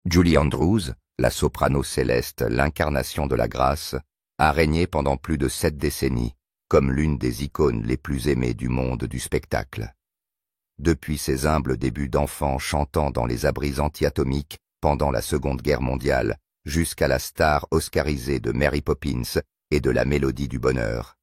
Julie Andrews, la soprano céleste, l'incarnation de la grâce, a régné pendant plus de 7 décennies comme l'une des icônes les plus aimées du monde du spectacle. Depuis ses humbles débuts d'enfant chantant dans les abris anti-atomiques pendant la Seconde Guerre mondiale, jusqu'à la star oscarisée de Mary Poppins et de la Mélodie du bonheur,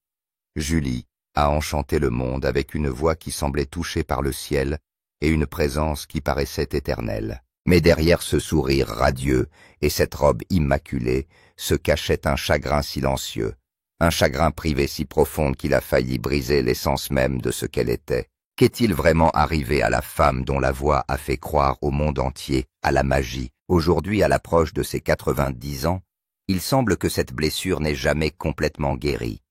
Julie a enchanté le monde avec une voix qui semblait touchée par le ciel et une présence qui paraissait éternelle. Mais derrière ce sourire radieux et cette robe immaculée se cachait un chagrin silencieux, un chagrin privé si profond qu'il a failli briser l'essence même de ce qu'elle était. Qu'est-il vraiment arrivé à la femme dont la voix a fait croire au monde entier à la magie? Aujourd'hui, à l'approche de ses 90 ans, il semble que cette blessure n'est jamais complètement guérie.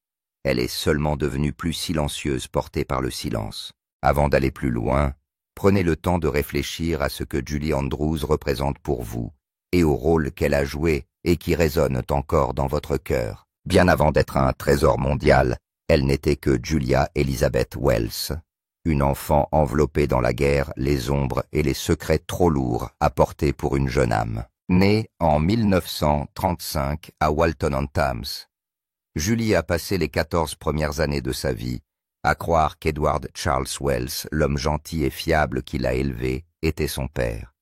Elle est seulement devenue plus silencieuse, portée par le silence. Avant d'aller plus loin, prenez le temps de réfléchir à ce que Julie Andrews représente pour vous et au rôle qu'elle a joué et qui résonne encore dans votre cœur. Bien avant d'être un trésor mondial, elle n'était que Julia Elizabeth Wells, une enfant enveloppée dans la guerre, les ombres et les secrets trop lourds à porter pour une jeune âme. Née en 1935 à Walton-on-Thames, Julie a passé les 14 premières années de sa vie à croire qu'Edward Charles Wells, l'homme gentil et fiable qui l'a élevé, était son père.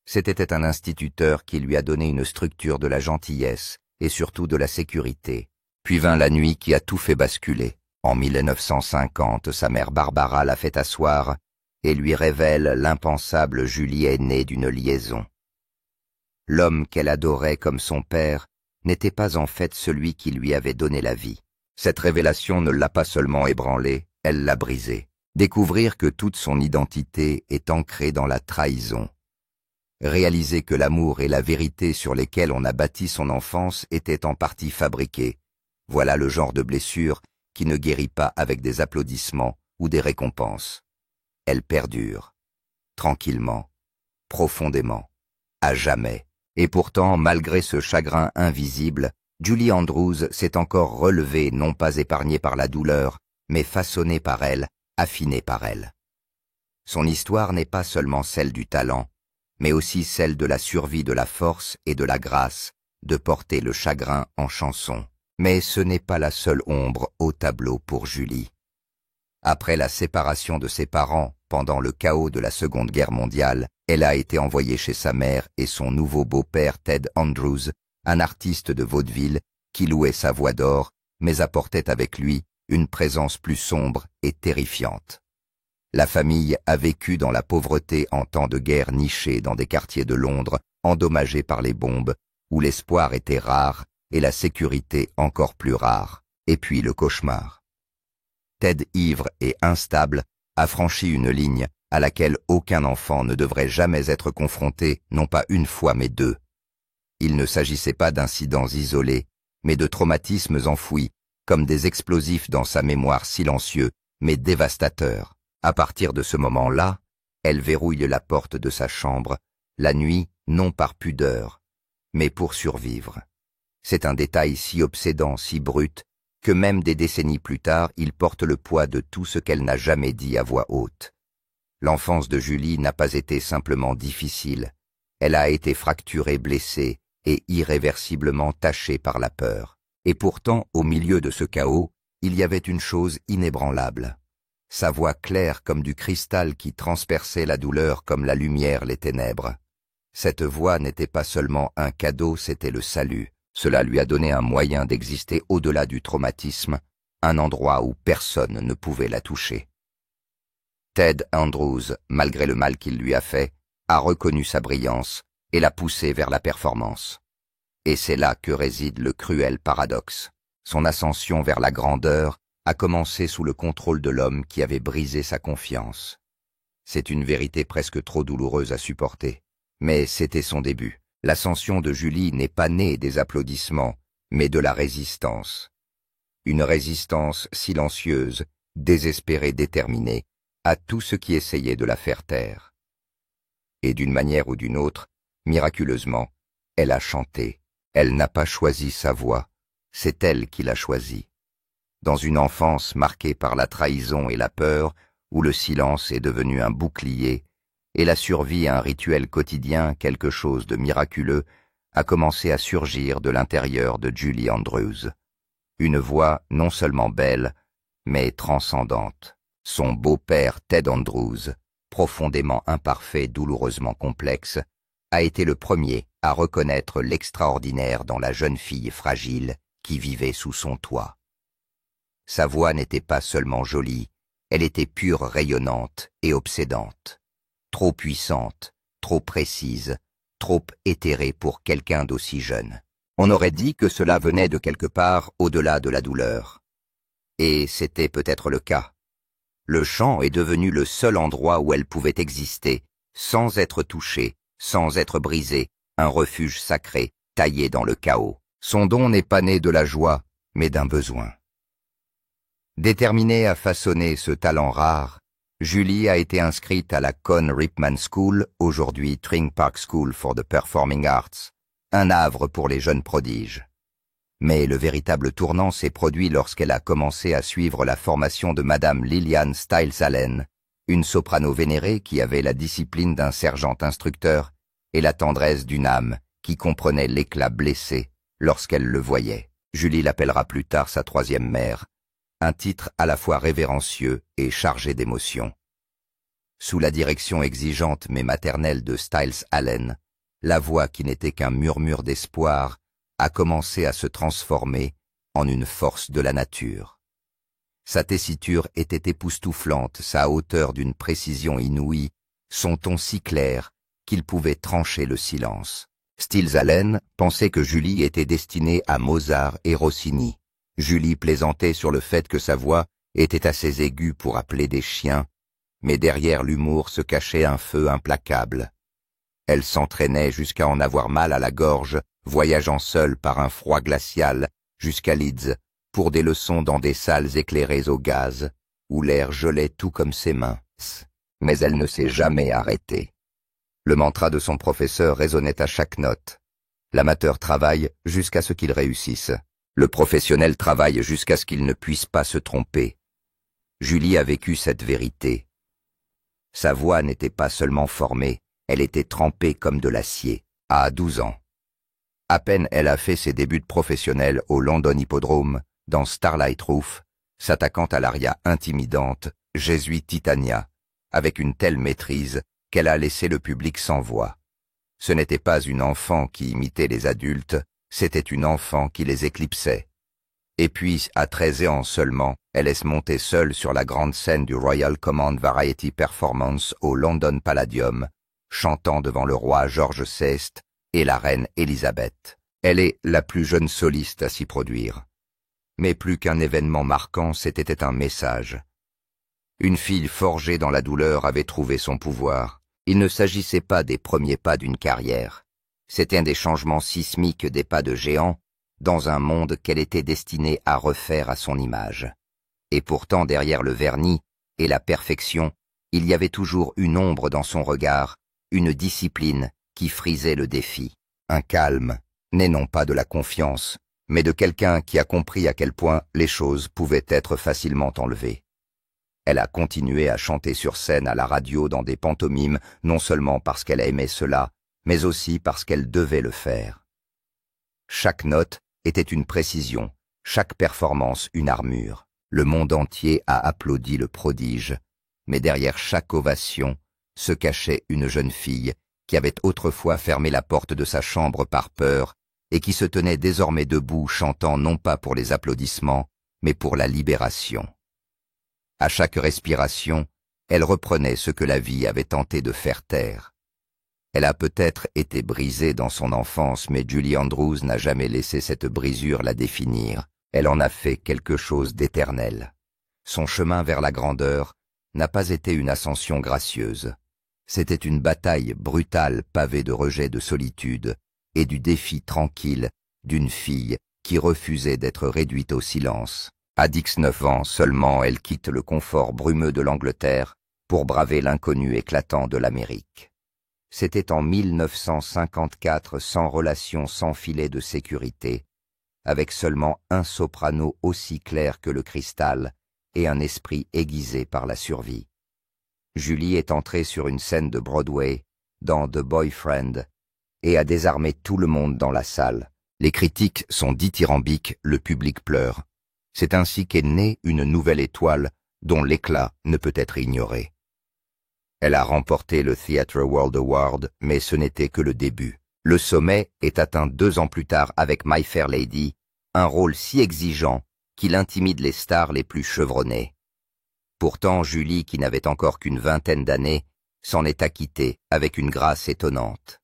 C'était un instituteur qui lui a donné une structure de la gentillesse et surtout de la sécurité. Puis vint la nuit qui a tout fait basculer. En 1950, sa mère Barbara l'a fait asseoir et lui révèle l'impensable Julie est née d'une liaison. L'homme qu'elle adorait comme son père n'était pas en fait celui qui lui avait donné la vie. Cette révélation ne l'a pas seulement ébranlée, elle l'a brisée. Découvrir que toute son identité est ancrée dans la trahison. Réaliser que l'amour et la vérité sur lesquels on a bâti son enfance étaient en partie fabriqués. Voilà le genre de blessure qui ne guérit pas avec des applaudissements ou des récompenses. Elle perdure, tranquillement, profondément, à jamais. Et pourtant, malgré ce chagrin invisible, Julie Andrews s'est encore relevée, non pas épargnée par la douleur, mais façonnée par elle, affinée par elle. Son histoire n'est pas seulement celle du talent, mais aussi celle de la survie de la force et de la grâce de porter le chagrin en chanson. Mais ce n'est pas la seule ombre au tableau pour Julie. Après la séparation de ses parents pendant le chaos de la Seconde Guerre mondiale, elle a été envoyée chez sa mère et son nouveau beau-père Ted Andrews, un artiste de vaudeville qui louait sa voix d'or, mais apportait avec lui une présence plus sombre et terrifiante. La famille a vécu dans la pauvreté en temps de guerre, nichée dans des quartiers de Londres, endommagés par les bombes, où l'espoir était rare et la sécurité encore plus rare. Et puis le cauchemar. Ted, ivre et instable, a franchi une ligne à laquelle aucun enfant ne devrait jamais être confronté, non pas une fois mais 2. Il ne s'agissait pas d'incidents isolés, mais de traumatismes enfouis, comme des explosifs dans sa mémoire silencieux, mais dévastateurs. À partir de ce moment-là, elle verrouille la porte de sa chambre, la nuit, non par pudeur, mais pour survivre. C'est un détail si obsédant, si brut, que même des décennies plus tard, il porte le poids de tout ce qu'elle n'a jamais dit à voix haute. L'enfance de Julie n'a pas été simplement difficile, elle a été fracturée, blessée et irréversiblement tachée par la peur. Et pourtant, au milieu de ce chaos, il y avait une chose inébranlable. Sa voix claire comme du cristal qui transperçait la douleur comme la lumière les ténèbres. Cette voix n'était pas seulement un cadeau, c'était le salut. Cela lui a donné un moyen d'exister au-delà du traumatisme, un endroit où personne ne pouvait la toucher. Ted Andrews, malgré le mal qu'il lui a fait, a reconnu sa brillance et l'a poussée vers la performance. Et c'est là que réside le cruel paradoxe. Son ascension vers la grandeur a commencé sous le contrôle de l'homme qui avait brisé sa confiance. C'est une vérité presque trop douloureuse à supporter, mais c'était son début. L'ascension de Julie n'est pas née des applaudissements, mais de la résistance. Une résistance silencieuse, désespérée, déterminée, à tout ce qui essayait de la faire taire. Et d'une manière ou d'une autre, miraculeusement, elle a chanté. Elle n'a pas choisi sa voix, c'est elle qui l'a choisie. Dans une enfance marquée par la trahison et la peur, où le silence est devenu un bouclier, et la survie à un rituel quotidien, quelque chose de miraculeux, a commencé à surgir de l'intérieur de Julie Andrews. Une voix non seulement belle, mais transcendante. Son beau-père Ted Andrews, profondément imparfait, douloureusement complexe, a été le premier à reconnaître l'extraordinaire dans la jeune fille fragile qui vivait sous son toit. Sa voix n'était pas seulement jolie, elle était pure, rayonnante et obsédante. Trop puissante, trop précise, trop éthérée pour quelqu'un d'aussi jeune. On aurait dit que cela venait de quelque part au-delà de la douleur. Et c'était peut-être le cas. Le chant est devenu le seul endroit où elle pouvait exister, sans être touchée, sans être brisée, un refuge sacré, taillé dans le chaos. Son don n'est pas né de la joie, mais d'un besoin. Déterminée à façonner ce talent rare, Julie a été inscrite à la Con Ripman School, aujourd'hui Tring Park School for the Performing Arts, un havre pour les jeunes prodiges. Mais le véritable tournant s'est produit lorsqu'elle a commencé à suivre la formation de Madame Lillian Stiles Allen, une soprano vénérée qui avait la discipline d'un sergent instructeur et la tendresse d'une âme qui comprenait l'éclat blessé lorsqu'elle le voyait. Julie l'appellera plus tard sa troisième mère, un titre à la fois révérencieux et chargé d'émotion. Sous la direction exigeante mais maternelle de Stiles Allen, la voix qui n'était qu'un murmure d'espoir a commencé à se transformer en une force de la nature. Sa tessiture était époustouflante, sa hauteur d'une précision inouïe, son ton si clair qu'il pouvait trancher le silence. Stiles Allen pensait que Julie était destinée à Mozart et Rossini. Julie plaisantait sur le fait que sa voix était assez aiguë pour appeler des chiens, mais derrière l'humour se cachait un feu implacable. Elle s'entraînait jusqu'à en avoir mal à la gorge, voyageant seule par un froid glacial jusqu'à Leeds pour des leçons dans des salles éclairées au gaz, où l'air gelait tout comme ses mains. Mais elle ne s'est jamais arrêtée. Le mantra de son professeur résonnait à chaque note. L'amateur travaille jusqu'à ce qu'il réussisse. Le professionnel travaille jusqu'à ce qu'il ne puisse pas se tromper. Julie a vécu cette vérité. Sa voix n'était pas seulement formée, elle était trempée comme de l'acier, à 12 ans. À peine elle a fait ses débuts de professionnelle au London Hippodrome, dans Starlight Roof, s'attaquant à l'aria intimidante « Jésuit Titania », avec une telle maîtrise qu'elle a laissé le public sans voix. Ce n'était pas une enfant qui imitait les adultes, c'était une enfant qui les éclipsait. Et puis, à 13 ans seulement, elle est montée seule sur la grande scène du Royal Command Variety Performance au London Palladium, chantant devant le roi George VI et la reine Élisabeth. Elle est la plus jeune soliste à s'y produire. Mais plus qu'un événement marquant, c'était un message. Une fille forgée dans la douleur avait trouvé son pouvoir. Il ne s'agissait pas des premiers pas d'une carrière. C'était des changements sismiques, des pas de géant, dans un monde qu'elle était destinée à refaire à son image. Et pourtant, derrière le vernis et la perfection, il y avait toujours une ombre dans son regard, une discipline qui frisait le défi. Un calme, né non pas de la confiance, mais de quelqu'un qui a compris à quel point les choses pouvaient être facilement enlevées. Elle a continué à chanter sur scène, à la radio, dans des pantomimes, non seulement parce qu'elle aimait cela, mais aussi parce qu'elle devait le faire. Chaque note était une précision, chaque performance une armure. Le monde entier a applaudi le prodige, mais derrière chaque ovation se cachait une jeune fille qui avait autrefois fermé la porte de sa chambre par peur et qui se tenait désormais debout chantant non pas pour les applaudissements, mais pour la libération. À chaque respiration, elle reprenait ce que la vie avait tenté de faire taire. Elle a peut-être été brisée dans son enfance, mais Julie Andrews n'a jamais laissé cette brisure la définir. Elle en a fait quelque chose d'éternel. Son chemin vers la grandeur n'a pas été une ascension gracieuse. C'était une bataille brutale pavée de rejets de solitude et du défi tranquille d'une fille qui refusait d'être réduite au silence. À 19 ans seulement, elle quitte le confort brumeux de l'Angleterre pour braver l'inconnu éclatant de l'Amérique. C'était en 1954, sans relation, sans filet de sécurité, avec seulement un soprano aussi clair que le cristal et un esprit aiguisé par la survie. Julie est entrée sur une scène de Broadway, dans The Boyfriend, et a désarmé tout le monde dans la salle. Les critiques sont dithyrambiques, le public pleure. C'est ainsi qu'est née une nouvelle étoile dont l'éclat ne peut être ignoré. Elle a remporté le Theatre World Award, mais ce n'était que le début. Le sommet est atteint 2 ans plus tard avec My Fair Lady, un rôle si exigeant qu'il intimide les stars les plus chevronnées. Pourtant, Julie, qui n'avait encore qu'une vingtaine d'années, s'en est acquittée avec une grâce étonnante.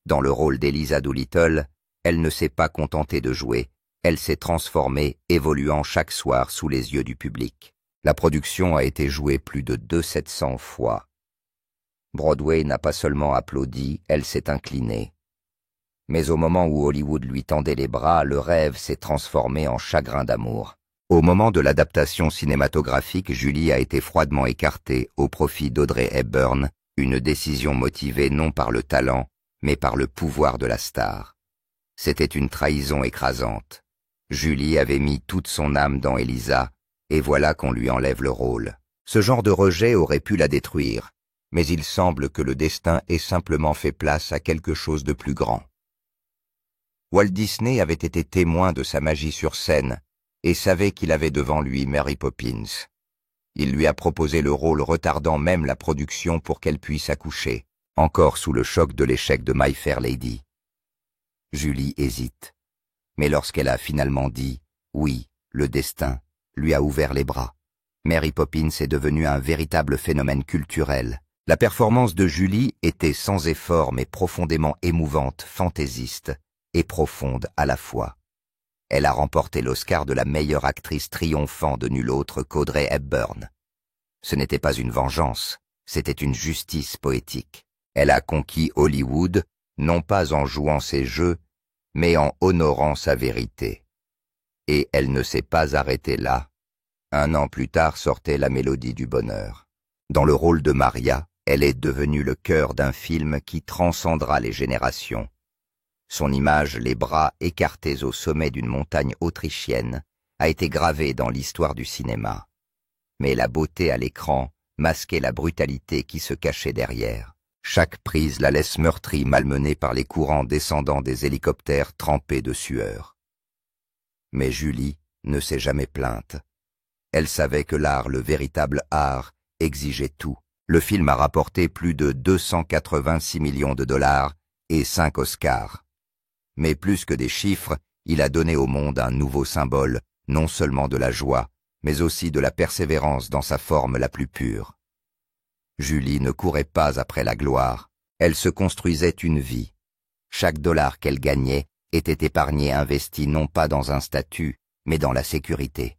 Dans le rôle d'Eliza Doolittle, elle ne s'est pas contentée de jouer, elle s'est transformée, évoluant chaque soir sous les yeux du public. La production a été jouée plus de 700 fois. Broadway n'a pas seulement applaudi, elle s'est inclinée. Mais au moment où Hollywood lui tendait les bras, le rêve s'est transformé en chagrin d'amour. Au moment de l'adaptation cinématographique, Julie a été froidement écartée au profit d'Audrey Hepburn, une décision motivée non par le talent, mais par le pouvoir de la star. C'était une trahison écrasante. Julie avait mis toute son âme dans Eliza, et voilà qu'on lui enlève le rôle. Ce genre de rejet aurait pu la détruire, mais il semble que le destin ait simplement fait place à quelque chose de plus grand. Walt Disney avait été témoin de sa magie sur scène et savait qu'il avait devant lui Mary Poppins. Il lui a proposé le rôle retardant même la production pour qu'elle puisse accoucher, encore sous le choc de l'échec de My Fair Lady. Julie hésite, mais lorsqu'elle a finalement dit « oui », le destin lui a ouvert les bras. Mary Poppins est devenue un véritable phénomène culturel. La performance de Julie était sans effort mais profondément émouvante, fantaisiste et profonde à la fois. Elle a remporté l'Oscar de la meilleure actrice triomphant de nul autre qu'Audrey Hepburn. Ce n'était pas une vengeance, c'était une justice poétique. Elle a conquis Hollywood, non pas en jouant ses jeux, mais en honorant sa vérité. Et elle ne s'est pas arrêtée là. 1 an plus tard sortait La Mélodie du Bonheur. Dans le rôle de Maria, elle est devenue le cœur d'un film qui transcendra les générations. Son image, les bras écartés au sommet d'une montagne autrichienne, a été gravée dans l'histoire du cinéma. Mais la beauté à l'écran masquait la brutalité qui se cachait derrière. Chaque prise la laisse meurtrie, malmenée par les courants descendant des hélicoptères trempés de sueur. Mais Julie ne s'est jamais plainte. Elle savait que l'art, le véritable art, exigeait tout. Le film a rapporté plus de 286 millions de dollars et 5 Oscars. Mais plus que des chiffres, il a donné au monde un nouveau symbole, non seulement de la joie, mais aussi de la persévérance dans sa forme la plus pure. Julie ne courait pas après la gloire, elle se construisait une vie. Chaque dollar qu'elle gagnait était épargné, investi non pas dans un statut, mais dans la sécurité.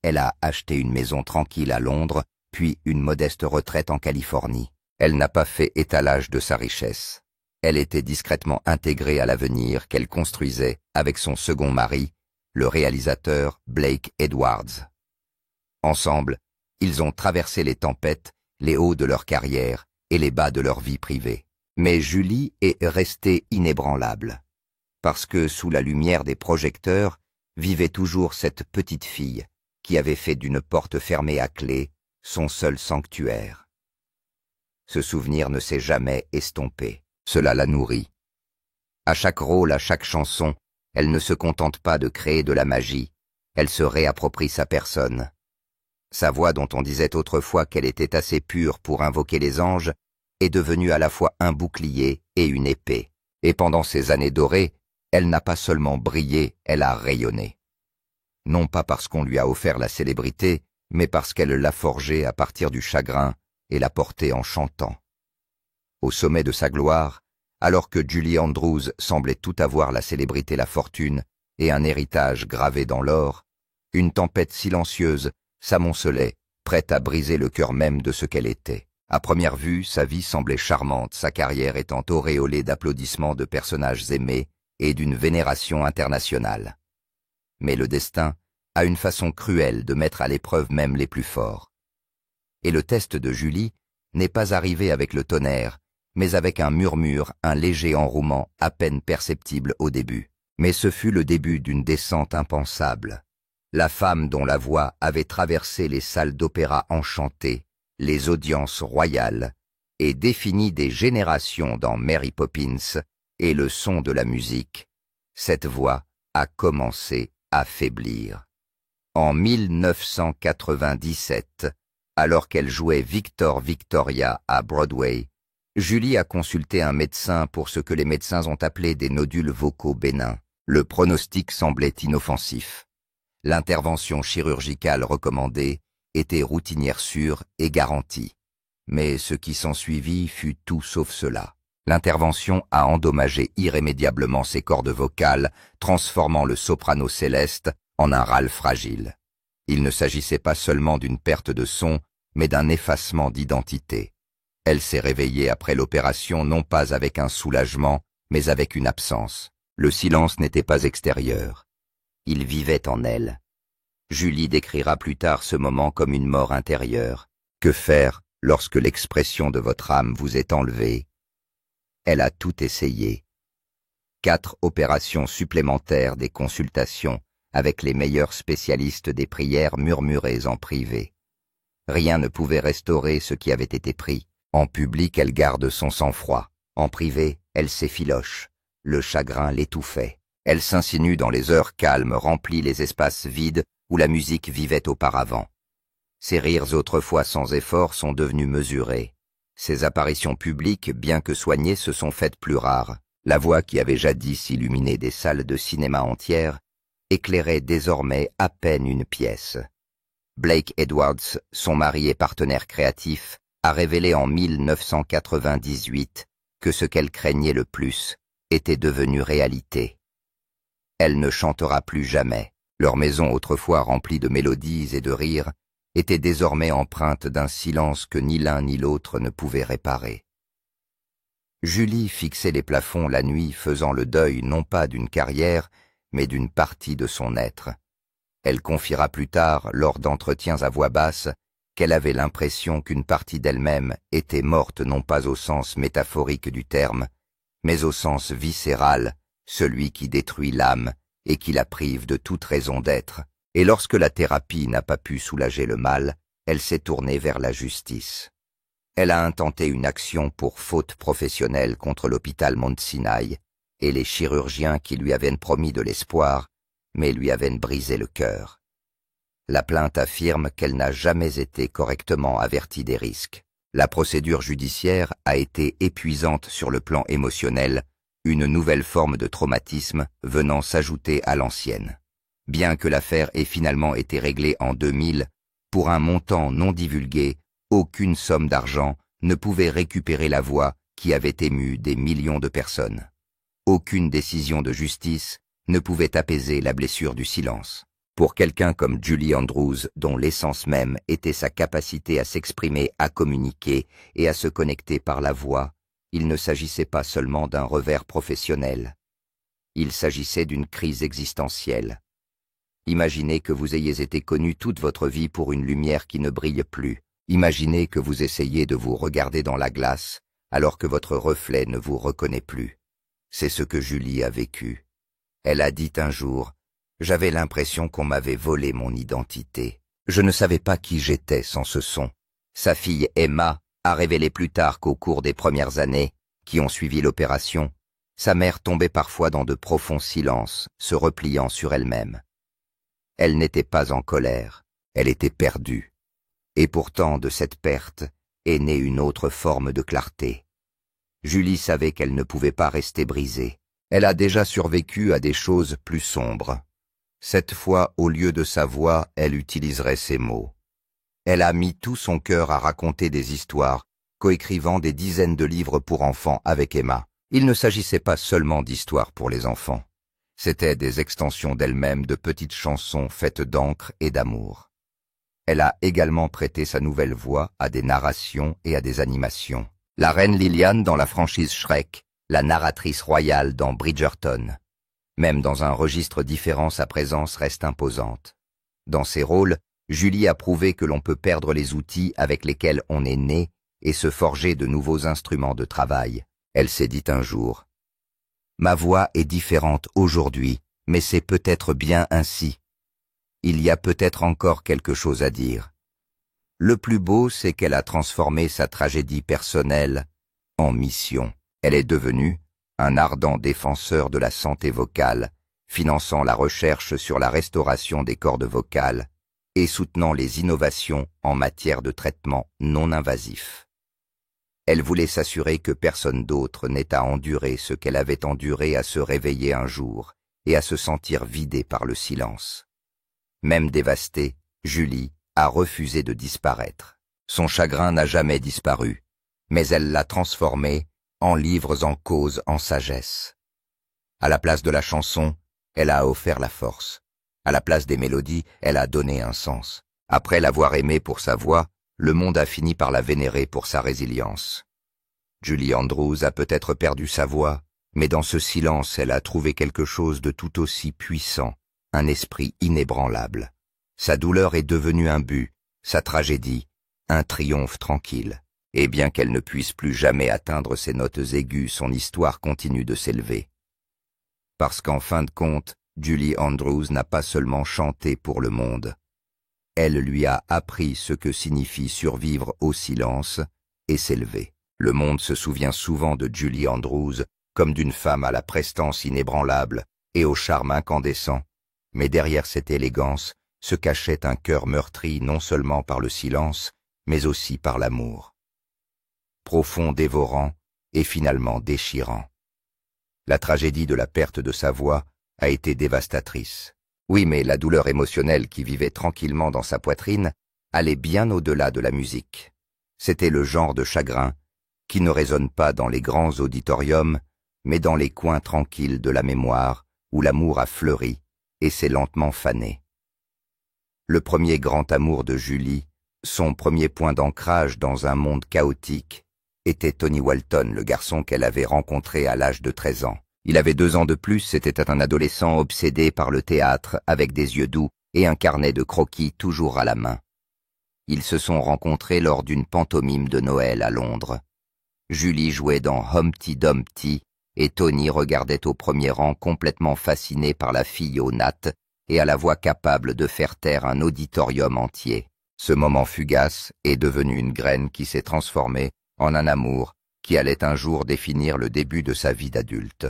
Elle a acheté une maison tranquille à Londres, puis une modeste retraite en Californie. Elle n'a pas fait étalage de sa richesse. Elle était discrètement intégrée à l'avenir qu'elle construisait avec son second mari, le réalisateur Blake Edwards. Ensemble, ils ont traversé les tempêtes, les hauts de leur carrière et les bas de leur vie privée. Mais Julie est restée inébranlable, parce que sous la lumière des projecteurs vivait toujours cette petite fille qui avait fait d'une porte fermée à clé son seul sanctuaire. Ce souvenir ne s'est jamais estompé. Cela la nourrit. À chaque rôle, à chaque chanson, elle ne se contente pas de créer de la magie, elle se réapproprie sa personne. Sa voix, dont on disait autrefois qu'elle était assez pure pour invoquer les anges, est devenue à la fois un bouclier et une épée. Et pendant ces années dorées, elle n'a pas seulement brillé, elle a rayonné. Non pas parce qu'on lui a offert la célébrité, mais parce qu'elle l'a forgée à partir du chagrin et l'a portée en chantant. Au sommet de sa gloire, alors que Julie Andrews semblait tout avoir, la célébrité, la fortune et un héritage gravé dans l'or, une tempête silencieuse s'amoncelait, prête à briser le cœur même de ce qu'elle était. À première vue, sa vie semblait charmante, sa carrière étant auréolée d'applaudissements de personnages aimés et d'une vénération internationale. Mais le destin a une façon cruelle de mettre à l'épreuve même les plus forts. Et le test de Julie n'est pas arrivé avec le tonnerre, mais avec un murmure, un léger enrouement à peine perceptible au début. Mais ce fut le début d'une descente impensable. La femme dont la voix avait traversé les salles d'opéra enchantées les audiences royales, et définit des générations dans Mary Poppins et le son de la musique, cette voix a commencé à faiblir. En 1997, alors qu'elle jouait Victor Victoria à Broadway, Julie a consulté un médecin pour ce que les médecins ont appelé des nodules vocaux bénins. Le pronostic semblait inoffensif. L'intervention chirurgicale recommandée était routinière sûre et garantie. Mais ce qui s'ensuivit fut tout sauf cela. L'intervention a endommagé irrémédiablement ses cordes vocales, transformant le soprano céleste en un râle fragile. Il ne s'agissait pas seulement d'une perte de son, mais d'un effacement d'identité. Elle s'est réveillée après l'opération non pas avec un soulagement, mais avec une absence. Le silence n'était pas extérieur. Il vivait en elle. Julie décrira plus tard ce moment comme une mort intérieure. Que faire lorsque l'expression de votre âme vous est enlevée? Elle a tout essayé. 4 opérations supplémentaires, des consultations avec les meilleurs spécialistes, des prières murmurées en privé. Rien ne pouvait restaurer ce qui avait été pris. En public, elle garde son sang-froid. En privé, elle s'effiloche. Le chagrin l'étouffait. Elle s'insinue dans les heures calmes, remplit les espaces vides où la musique vivait auparavant. Ses rires autrefois sans effort sont devenus mesurés. Ses apparitions publiques, bien que soignées, se sont faites plus rares. La voix qui avait jadis illuminé des salles de cinéma entières éclairait désormais à peine une pièce. Blake Edwards, son mari et partenaire créatif, a révélé en 1998 que ce qu'elle craignait le plus était devenu réalité. Elle ne chantera plus jamais. Leur maison, autrefois remplie de mélodies et de rires, était désormais empreinte d'un silence que ni l'un ni l'autre ne pouvait réparer. Julie fixait les plafonds la nuit, faisant le deuil non pas d'une carrière, mais d'une partie de son être. Elle confiera plus tard, lors d'entretiens à voix basse, qu'elle avait l'impression qu'une partie d'elle-même était morte non pas au sens métaphorique du terme, mais au sens viscéral, celui qui détruit l'âme et qui la prive de toute raison d'être. Et lorsque la thérapie n'a pas pu soulager le mal, elle s'est tournée vers la justice. Elle a intenté une action pour faute professionnelle contre l'hôpital Mount Sinai et les chirurgiens qui lui avaient promis de l'espoir, mais lui avaient brisé le cœur. La plainte affirme qu'elle n'a jamais été correctement avertie des risques. La procédure judiciaire a été épuisante sur le plan émotionnel, une nouvelle forme de traumatisme venant s'ajouter à l'ancienne. Bien que l'affaire ait finalement été réglée en 2000, pour un montant non divulgué, aucune somme d'argent ne pouvait récupérer la voix qui avait ému des millions de personnes. Aucune décision de justice ne pouvait apaiser la blessure du silence. Pour quelqu'un comme Julie Andrews, dont l'essence même était sa capacité à s'exprimer, à communiquer et à se connecter par la voix, il ne s'agissait pas seulement d'un revers professionnel. Il s'agissait d'une crise existentielle. Imaginez que vous ayez été connu toute votre vie pour une lumière qui ne brille plus. Imaginez que vous essayez de vous regarder dans la glace alors que votre reflet ne vous reconnaît plus. C'est ce que Julie a vécu. Elle a dit un jour: « J'avais l'impression qu'on m'avait volé mon identité. Je ne savais pas qui j'étais sans ce son. » Sa fille Emma a révélé plus tard qu'au cours des premières années qui ont suivi l'opération, sa mère tombait parfois dans de profonds silences, se repliant sur elle-même. Elle n'était pas en colère, elle était perdue. Et pourtant, de cette perte est née une autre forme de clarté. Julie savait qu'elle ne pouvait pas rester brisée. Elle a déjà survécu à des choses plus sombres. Cette fois, au lieu de sa voix, elle utiliserait ses mots. Elle a mis tout son cœur à raconter des histoires, coécrivant des dizaines de livres pour enfants avec Emma. Il ne s'agissait pas seulement d'histoires pour les enfants. C'étaient des extensions d'elle-même, de petites chansons faites d'encre et d'amour. Elle a également prêté sa nouvelle voix à des narrations et à des animations. La reine Liliane dans la franchise Shrek, la narratrice royale dans Bridgerton. Même dans un registre différent, sa présence reste imposante. Dans ses rôles, Julie a prouvé que l'on peut perdre les outils avec lesquels on est né et se forger de nouveaux instruments de travail. Elle s'est dit un jour: « Ma voix est différente aujourd'hui, mais c'est peut-être bien ainsi. Il y a peut-être encore quelque chose à dire. » Le plus beau, c'est qu'elle a transformé sa tragédie personnelle en mission. Elle est devenue un ardent défenseur de la santé vocale, finançant la recherche sur la restauration des cordes vocales et soutenant les innovations en matière de traitement non invasif. Elle voulait s'assurer que personne d'autre n'ait à endurer ce qu'elle avait enduré à se réveiller un jour et à se sentir vidée par le silence. Même dévastée, Julie a refusé de disparaître. Son chagrin n'a jamais disparu, mais elle l'a transformé en livres en cause en sagesse. À la place de la chanson, elle a offert la force. À la place des mélodies, elle a donné un sens. Après l'avoir aimée pour sa voix, le monde a fini par la vénérer pour sa résilience. Julie Andrews a peut-être perdu sa voix, mais dans ce silence, elle a trouvé quelque chose de tout aussi puissant, un esprit inébranlable. Sa douleur est devenue un but, sa tragédie, un triomphe tranquille. Et bien qu'elle ne puisse plus jamais atteindre ses notes aiguës, son histoire continue de s'élever. Parce qu'en fin de compte, Julie Andrews n'a pas seulement chanté pour le monde. Elle lui a appris ce que signifie survivre au silence et s'élever. Le monde se souvient souvent de Julie Andrews comme d'une femme à la prestance inébranlable et au charme incandescent, mais derrière cette élégance se cachait un cœur meurtri non seulement par le silence, mais aussi par l'amour. Profond, dévorant et finalement déchirant. La tragédie de la perte de sa voix a été dévastatrice. Oui, mais la douleur émotionnelle qui vivait tranquillement dans sa poitrine allait bien au-delà de la musique. C'était le genre de chagrin qui ne résonne pas dans les grands auditoriums, mais dans les coins tranquilles de la mémoire où l'amour a fleuri et s'est lentement fané. Le premier grand amour de Julie, son premier point d'ancrage dans un monde chaotique, était Tony Walton, le garçon qu'elle avait rencontré à l'âge de 13 ans. Il avait 2 ans de plus, c'était un adolescent obsédé par le théâtre, avec des yeux doux et un carnet de croquis toujours à la main. Ils se sont rencontrés lors d'une pantomime de Noël à Londres. Julie jouait dans Humpty Dumpty et Tony regardait au premier rang complètement fasciné par la fille aux nattes et à la voix capable de faire taire un auditorium entier. Ce moment fugace est devenu une graine qui s'est transformée en un amour qui allait un jour définir le début de sa vie d'adulte.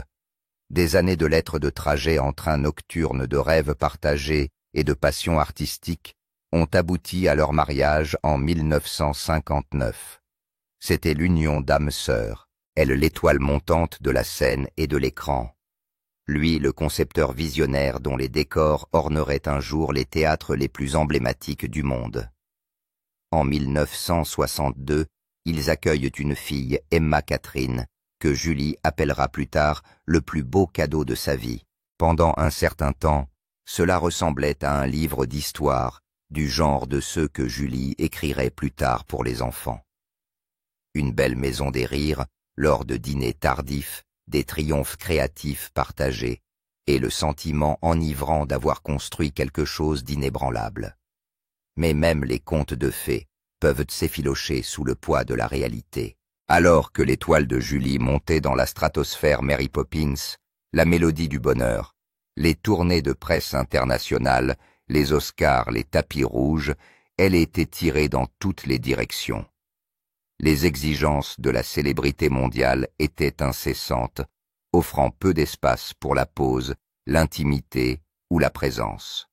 Des années de lettres de trajet en train nocturne de rêves partagés et de passions artistiques ont abouti à leur mariage en 1959. C'était l'union d'âmes sœurs, elle l'étoile montante de la scène et de l'écran. Lui, le concepteur visionnaire dont les décors orneraient un jour les théâtres les plus emblématiques du monde. En 1962, ils accueillent une fille, Emma Catherine, que Julie appellera plus tard le plus beau cadeau de sa vie. Pendant un certain temps, cela ressemblait à un livre d'histoire, du genre de ceux que Julie écrirait plus tard pour les enfants. Une belle maison des rires, lors de dîners tardifs, des triomphes créatifs partagés, et le sentiment enivrant d'avoir construit quelque chose d'inébranlable. Mais même les contes de fées peuvent s'effilocher sous le poids de la réalité. Alors que l'étoile de Julie montait dans la stratosphère Mary Poppins, la mélodie du bonheur, les tournées de presse internationales, les Oscars, les tapis rouges, elle était tirée dans toutes les directions. Les exigences de la célébrité mondiale étaient incessantes, offrant peu d'espace pour la pause, l'intimité ou la présence.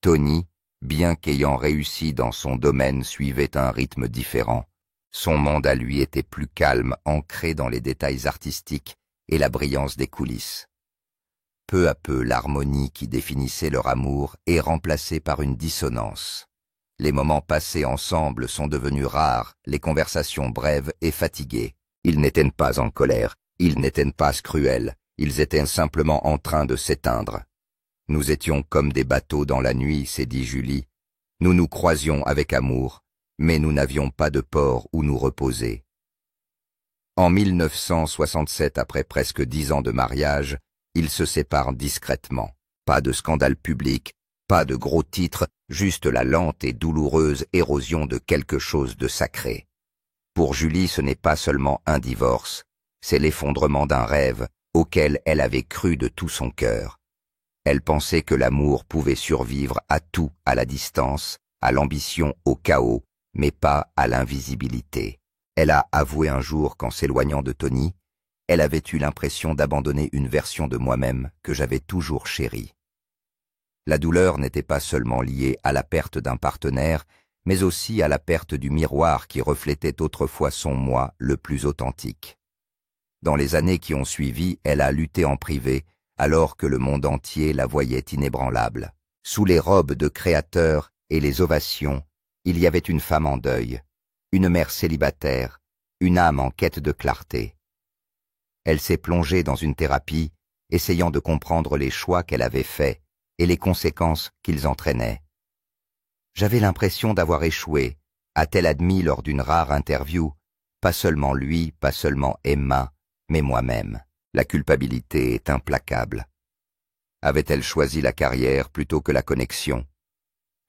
Tony, bien qu'ayant réussi dans son domaine, suivait un rythme différent. Son monde à lui était plus calme, ancré dans les détails artistiques et la brillance des coulisses. Peu à peu, l'harmonie qui définissait leur amour est remplacée par une dissonance. Les moments passés ensemble sont devenus rares, les conversations brèves et fatiguées. Ils n'étaient pas en colère, ils n'étaient pas cruels, ils étaient simplement en train de s'éteindre. Nous étions comme des bateaux dans la nuit, s'est dit Julie. Nous nous croisions avec amour, mais nous n'avions pas de port où nous reposer. En 1967, après presque 10 ans de mariage, ils se séparent discrètement. Pas de scandale public, pas de gros titres, juste la lente et douloureuse érosion de quelque chose de sacré. Pour Julie, ce n'est pas seulement un divorce, c'est l'effondrement d'un rêve auquel elle avait cru de tout son cœur. Elle pensait que l'amour pouvait survivre à tout à la distance, à l'ambition au chaos, mais pas à l'invisibilité. Elle a avoué un jour qu'en s'éloignant de Tony, elle avait eu l'impression d'abandonner une version de moi-même que j'avais toujours chérie. La douleur n'était pas seulement liée à la perte d'un partenaire, mais aussi à la perte du miroir qui reflétait autrefois son moi le plus authentique. Dans les années qui ont suivi, elle a lutté en privé, alors que le monde entier la voyait inébranlable. Sous les robes de créateur et les ovations, il y avait une femme en deuil, une mère célibataire, une âme en quête de clarté. Elle s'est plongée dans une thérapie, essayant de comprendre les choix qu'elle avait faits et les conséquences qu'ils entraînaient. J'avais l'impression d'avoir échoué, a-t-elle admis lors d'une rare interview, pas seulement lui, pas seulement Emma, mais moi-même. La culpabilité est implacable. Avait-elle choisi la carrière plutôt que la connexion?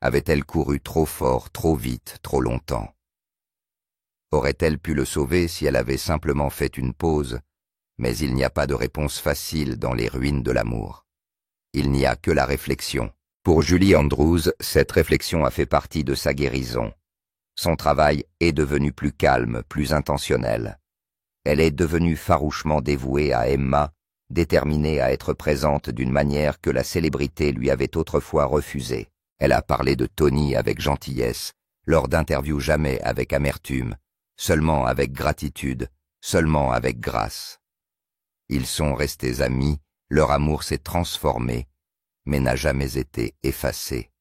Avait-elle couru trop fort, trop vite, trop longtemps? Aurait-elle pu le sauver si elle avait simplement fait une pause? Mais il n'y a pas de réponse facile dans les ruines de l'amour. Il n'y a que la réflexion. Pour Julie Andrews, cette réflexion a fait partie de sa guérison. Son travail est devenu plus calme, plus intentionnel. Elle est devenue farouchement dévouée à Emma, déterminée à être présente d'une manière que la célébrité lui avait autrefois refusée. Elle a parlé de Tony avec gentillesse, lors d'interviews jamais avec amertume, seulement avec gratitude, seulement avec grâce. Ils sont restés amis, leur amour s'est transformé, mais n'a jamais été effacé.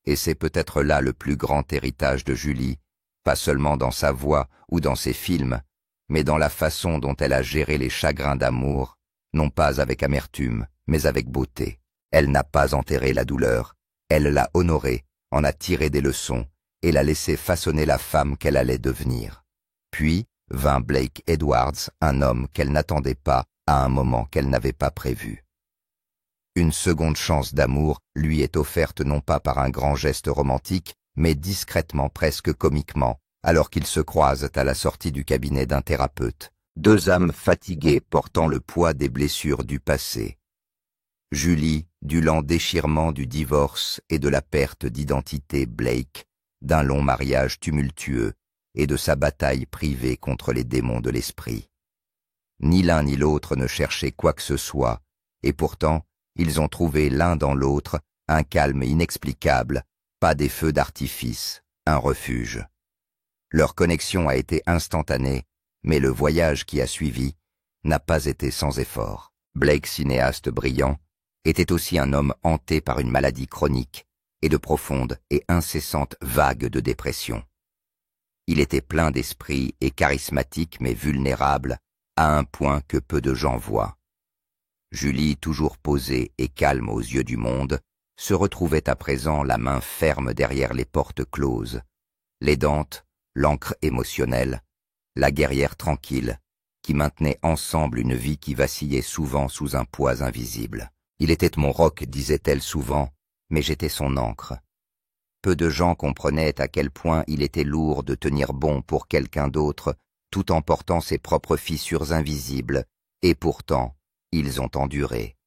Et c'est peut-être là le plus grand héritage de Julie, pas seulement dans sa voix ou dans ses films, mais dans la façon dont elle a géré les chagrins d'amour, non pas avec amertume, mais avec beauté. Elle n'a pas enterré la douleur, elle l'a honorée, en a tiré des leçons, et l'a laissé façonner la femme qu'elle allait devenir. Puis vint Blake Edwards, un homme qu'elle n'attendait pas, à un moment qu'elle n'avait pas prévu. Une seconde chance d'amour lui est offerte non pas par un grand geste romantique, mais discrètement, presque comiquement, alors qu'ils se croisent à la sortie du cabinet d'un thérapeute. Deux âmes fatiguées portant le poids des blessures du passé. Julie, du lent déchirement du divorce et de la perte d'identité Blake, d'un long mariage tumultueux et de sa bataille privée contre les démons de l'esprit. Ni l'un ni l'autre ne cherchaient quoi que ce soit, et pourtant, ils ont trouvé l'un dans l'autre un calme inexplicable, pas des feux d'artifice, un refuge. Leur connexion a été instantanée, mais le voyage qui a suivi n'a pas été sans effort. Blake, cinéaste brillant, était aussi un homme hanté par une maladie chronique et de profondes et incessantes vagues de dépression. Il était plein d'esprit et charismatique mais vulnérable, à un point que peu de gens voient. Julie, toujours posée et calme aux yeux du monde, se retrouvait à présent la main ferme derrière les portes closes, l'aidante, l'encre émotionnelle, la guerrière tranquille, qui maintenait ensemble une vie qui vacillait souvent sous un poids invisible. Il était mon roc, disait-elle souvent, mais j'étais son encre. Peu de gens comprenaient à quel point il était lourd de tenir bon pour quelqu'un d'autre, tout en portant ses propres fissures invisibles, et pourtant, ils ont enduré.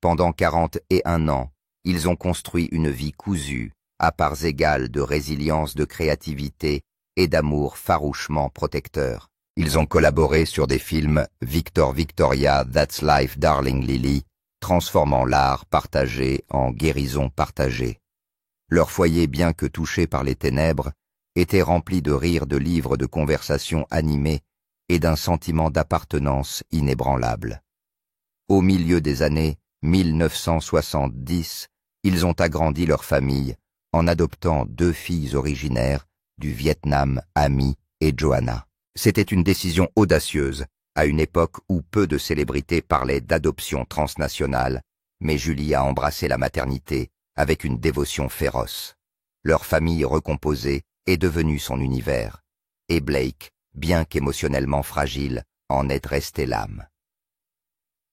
Pendant 41 ans, ils ont construit une vie cousue, à parts égales de résilience, de créativité et d'amour farouchement protecteur. Ils ont collaboré sur des films Victor Victoria, That's Life, Darling Lily, transformant l'art partagé en guérison partagée. Leur foyer, bien que touché par les ténèbres, était rempli de rires, de livres, de conversations animées et d'un sentiment d'appartenance inébranlable. Au milieu des années 1970, ils ont agrandi leur famille en adoptant 2 filles originaires du Vietnam, Amy et Joanna. C'était une décision audacieuse, à une époque où peu de célébrités parlaient d'adoption transnationale, mais Julie a embrassé la maternité avec une dévotion féroce. Leur famille recomposée est devenue son univers, et Blake, bien qu'émotionnellement fragile, en est resté l'âme.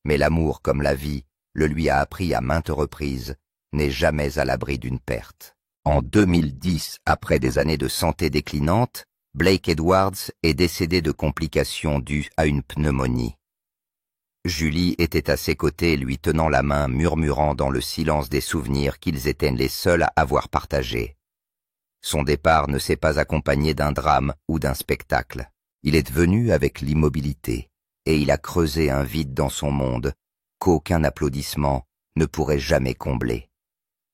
Mais l'amour, comme la vie, le lui a appris à maintes reprises, n'est jamais à l'abri d'une perte. En 2010, après des années de santé déclinante, Blake Edwards est décédé de complications dues à une pneumonie. Julie était à ses côtés, lui tenant la main, murmurant dans le silence des souvenirs qu'ils étaient les seuls à avoir partagés. Son départ ne s'est pas accompagné d'un drame ou d'un spectacle. Il est venu avec l'immobilité, et il a creusé un vide dans son monde qu'aucun applaudissement ne pourrait jamais combler.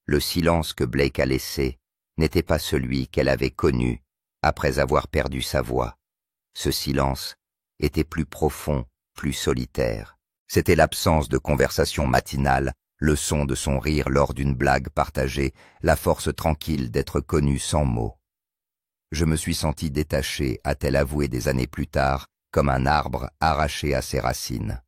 Le silence que Blake a laissé n'était pas celui qu'elle avait connu après avoir perdu sa voix. Ce silence était plus profond, plus solitaire. C'était l'absence de conversation matinale, le son de son rire lors d'une blague partagée, la force tranquille d'être connu sans mots. Je me suis senti détaché, a-t-elle avoué des années plus tard, comme un arbre arraché à ses racines.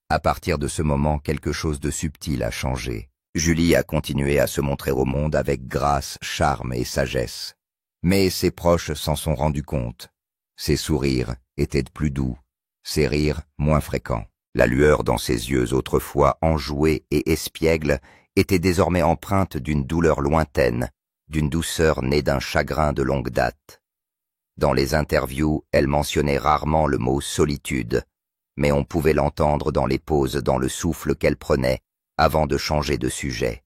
À partir de ce moment, quelque chose de subtil a changé. Julie a continué à se montrer au monde avec grâce, charme et sagesse. Mais ses proches s'en sont rendus compte. Ses sourires étaient plus doux, ses rires moins fréquents. La lueur dans ses yeux autrefois enjoués et espiègles était désormais empreinte d'une douleur lointaine, d'une douceur née d'un chagrin de longue date. Dans les interviews, elle mentionnait rarement le mot solitude, mais on pouvait l'entendre dans les pauses, dans le souffle qu'elle prenait avant de changer de sujet.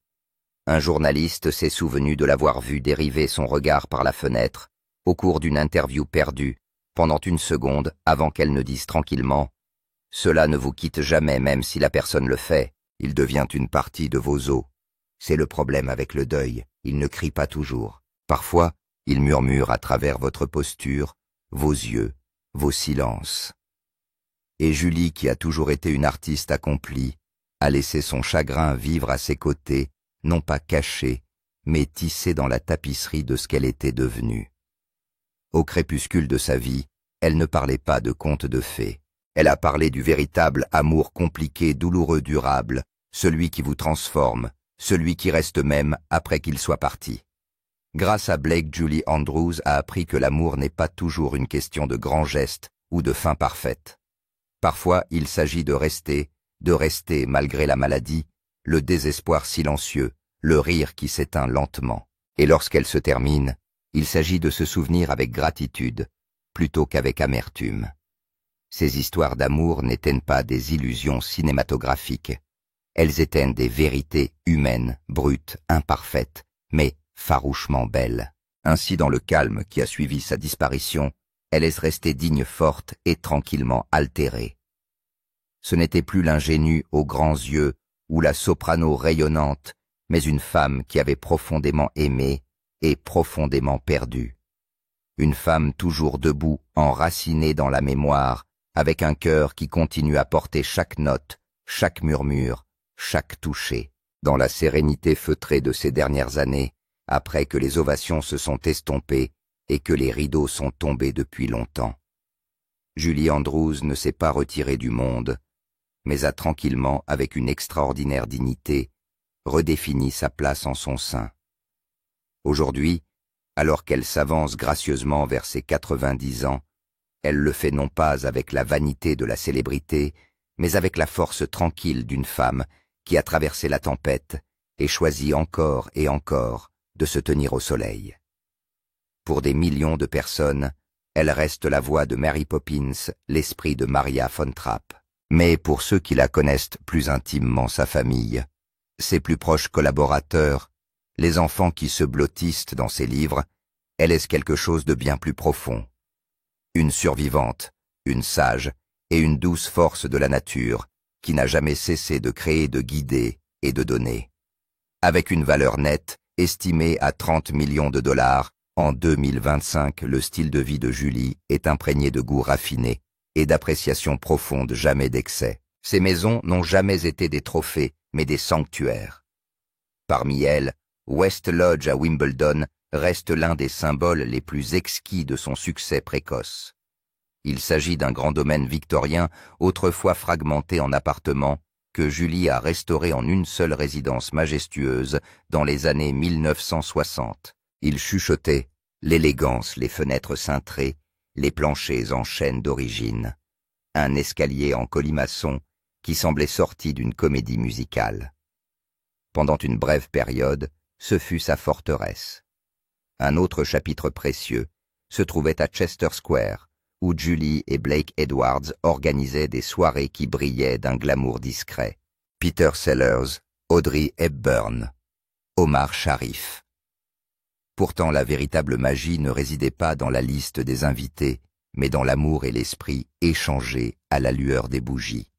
Un journaliste s'est souvenu de l'avoir vu dériver son regard par la fenêtre au cours d'une interview perdue, pendant une seconde avant qu'elle ne dise tranquillement « Cela ne vous quitte jamais même si la personne le fait, il devient une partie de vos os. C'est le problème avec le deuil, il ne crie pas toujours. Parfois, il murmure à travers votre posture, vos yeux, vos silences. » Et Julie, qui a toujours été une artiste accomplie, a laissé son chagrin vivre à ses côtés, non pas caché, mais tissé dans la tapisserie de ce qu'elle était devenue. Au crépuscule de sa vie, elle ne parlait pas de contes de fées. Elle a parlé du véritable amour compliqué, douloureux, durable, celui qui vous transforme, celui qui reste même après qu'il soit parti. Grâce à Blake, Julie Andrews a appris que l'amour n'est pas toujours une question de grands gestes ou de fin parfaite. Parfois, il s'agit de rester malgré la maladie, le désespoir silencieux, le rire qui s'éteint lentement. Et lorsqu'elle se termine, il s'agit de se souvenir avec gratitude, plutôt qu'avec amertume. Ces histoires d'amour n'éteignent pas des illusions cinématographiques. Elles éteignent des vérités humaines, brutes, imparfaites, mais farouchement belles. Ainsi, dans le calme qui a suivi sa disparition, elle est restée digne, forte et tranquillement altérée. Ce n'était plus l'ingénue aux grands yeux ou la soprano rayonnante, mais une femme qui avait profondément aimé et profondément perdu. Une femme toujours debout, enracinée dans la mémoire, avec un cœur qui continue à porter chaque note, chaque murmure, chaque toucher. Dans la sérénité feutrée de ces dernières années, après que les ovations se sont estompées et que les rideaux sont tombés depuis longtemps. Julie Andrews ne s'est pas retirée du monde, mais a tranquillement, avec une extraordinaire dignité, redéfini sa place en son sein. Aujourd'hui, alors qu'elle s'avance gracieusement vers ses 90 ans, elle le fait non pas avec la vanité de la célébrité, mais avec la force tranquille d'une femme qui a traversé la tempête et choisi encore et encore de se tenir au soleil. Pour des millions de personnes, elle reste la voix de Mary Poppins, l'esprit de Maria von Trapp. Mais pour ceux qui la connaissent plus intimement, sa famille, ses plus proches collaborateurs, les enfants qui se blottissent dans ses livres, elle est quelque chose de bien plus profond. Une survivante, une sage et une douce force de la nature qui n'a jamais cessé de créer, de guider et de donner. Avec une valeur nette, estimée à 30 millions de dollars, en 2025, le style de vie de Julie est imprégné de goût raffiné et d'appréciation profonde, jamais d'excès. Ces maisons n'ont jamais été des trophées, mais des sanctuaires. Parmi elles, West Lodge à Wimbledon reste l'un des symboles les plus exquis de son succès précoce. Il s'agit d'un grand domaine victorien, autrefois fragmenté en appartements, que Julie a restauré en une seule résidence majestueuse dans les années 1960. Il chuchotait l'élégance, les fenêtres cintrées, les planchers en chêne d'origine, un escalier en colimaçon qui semblait sorti d'une comédie musicale. Pendant une brève période, ce fut sa forteresse. Un autre chapitre précieux se trouvait à Chester Square, où Julie et Blake Edwards organisaient des soirées qui brillaient d'un glamour discret. Peter Sellers, Audrey Hepburn, Omar Sharif. Pourtant, la véritable magie ne résidait pas dans la liste des invités, mais dans l'amour et l'esprit échangés à la lueur des bougies.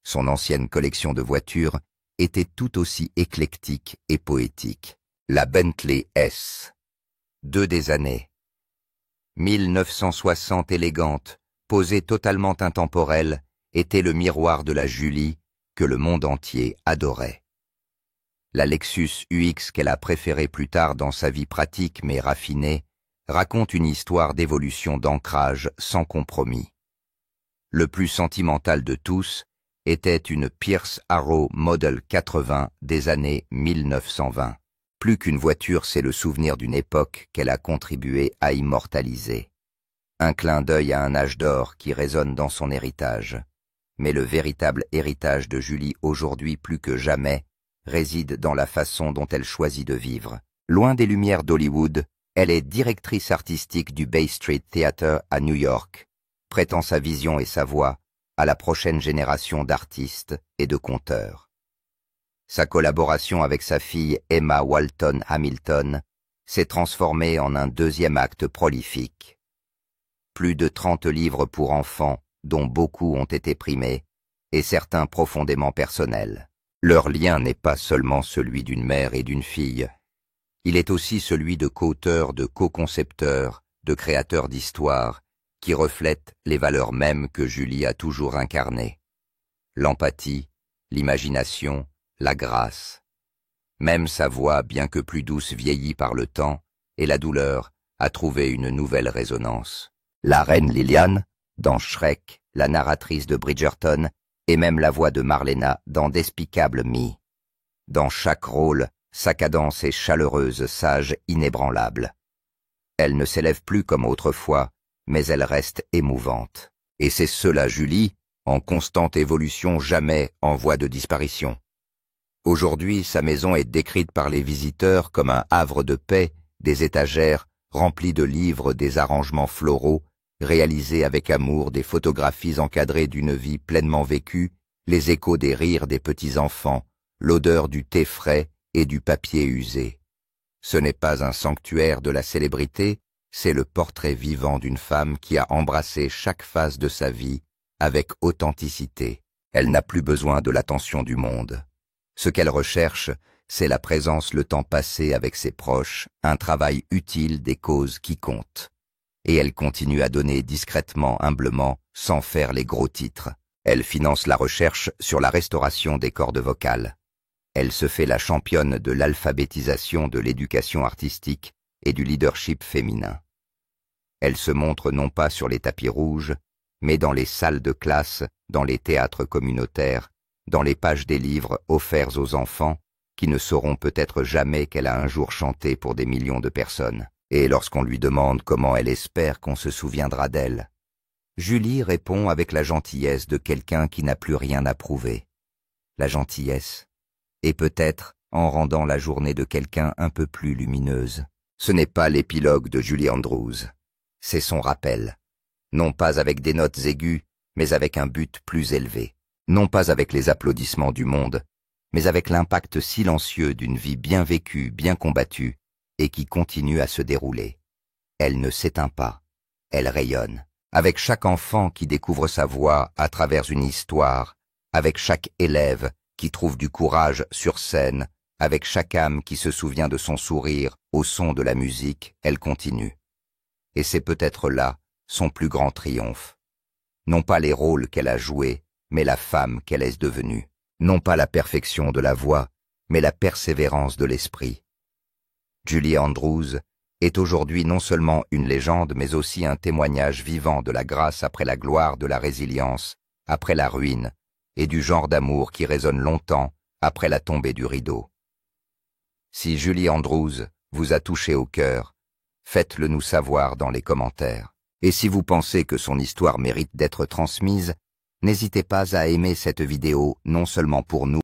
Son ancienne collection de voitures était tout aussi éclectique et poétique. La Bentley S. 2 des années. 1960 élégante, posée totalement intemporelle, était le miroir de la Julie que le monde entier adorait. La Lexus UX qu'elle a préférée plus tard dans sa vie pratique mais raffinée raconte une histoire d'évolution d'ancrage sans compromis. Le plus sentimental de tous était une Pierce Arrow Model 80 des années 1920. Plus qu'une voiture, c'est le souvenir d'une époque qu'elle a contribué à immortaliser. Un clin d'œil à un âge d'or qui résonne dans son héritage. Mais le véritable héritage de Julie aujourd'hui plus que jamais réside dans la façon dont elle choisit de vivre. Loin des lumières d'Hollywood, elle est directrice artistique du Bay Street Theatre à New York, prêtant sa vision et sa voix à la prochaine génération d'artistes et de conteurs. Sa collaboration avec sa fille Emma Walton Hamilton s'est transformée en un deuxième acte prolifique. Plus de 30 livres pour enfants, dont beaucoup ont été primés, et certains profondément personnels. Leur lien n'est pas seulement celui d'une mère et d'une fille. Il est aussi celui de co-auteurs, de co-concepteurs, de créateurs d'histoires, qui reflètent les valeurs mêmes que Julie a toujours incarnées. L'empathie, l'imagination, la grâce. Même sa voix, bien que plus douce, vieillie par le temps, et la douleur, a trouvé une nouvelle résonance. La reine Liliane, dans Shrek, la narratrice de Bridgerton, et même la voix de Marlena dans Despicable Me. Dans chaque rôle, sa cadence est chaleureuse, sage, inébranlable. Elle ne s'élève plus comme autrefois, mais elle reste émouvante. Et c'est cela Julie, en constante évolution, jamais en voie de disparition. Aujourd'hui, sa maison est décrite par les visiteurs comme un havre de paix, des étagères remplies de livres, des arrangements floraux, réalisés avec amour, des photographies encadrées d'une vie pleinement vécue, les échos des rires des petits-enfants, l'odeur du thé frais et du papier usé. Ce n'est pas un sanctuaire de la célébrité, c'est le portrait vivant d'une femme qui a embrassé chaque phase de sa vie avec authenticité. Elle n'a plus besoin de l'attention du monde. Ce qu'elle recherche, c'est la présence, le temps passé avec ses proches, un travail utile des causes qui comptent. Et elle continue à donner discrètement, humblement, sans faire les gros titres. Elle finance la recherche sur la restauration des cordes vocales. Elle se fait la championne de l'alphabétisation de l'éducation artistique et du leadership féminin. Elle se montre non pas sur les tapis rouges, mais dans les salles de classe, dans les théâtres communautaires, dans les pages des livres offerts aux enfants, qui ne sauront peut-être jamais qu'elle a un jour chanté pour des millions de personnes. Et lorsqu'on lui demande comment elle espère qu'on se souviendra d'elle, Julie répond avec la gentillesse de quelqu'un qui n'a plus rien à prouver. La gentillesse, et peut-être en rendant la journée de quelqu'un un peu plus lumineuse. Ce n'est pas l'épilogue de Julie Andrews, c'est son rappel. Non pas avec des notes aiguës, mais avec un but plus élevé. Non pas avec les applaudissements du monde, mais avec l'impact silencieux d'une vie bien vécue, bien combattue, et qui continue à se dérouler. Elle ne s'éteint pas, elle rayonne. Avec chaque enfant qui découvre sa voix à travers une histoire, avec chaque élève qui trouve du courage sur scène, avec chaque âme qui se souvient de son sourire au son de la musique, elle continue. Et c'est peut-être là son plus grand triomphe. Non pas les rôles qu'elle a joués, mais la femme qu'elle est devenue. Non pas la perfection de la voix, mais la persévérance de l'esprit. Julie Andrews est aujourd'hui non seulement une légende, mais aussi un témoignage vivant de la grâce après la gloire, de la résilience, après la ruine, et du genre d'amour qui résonne longtemps après la tombée du rideau. Si Julie Andrews vous a touché au cœur, faites-le nous savoir dans les commentaires. Et si vous pensez que son histoire mérite d'être transmise, n'hésitez pas à aimer cette vidéo non seulement pour nous,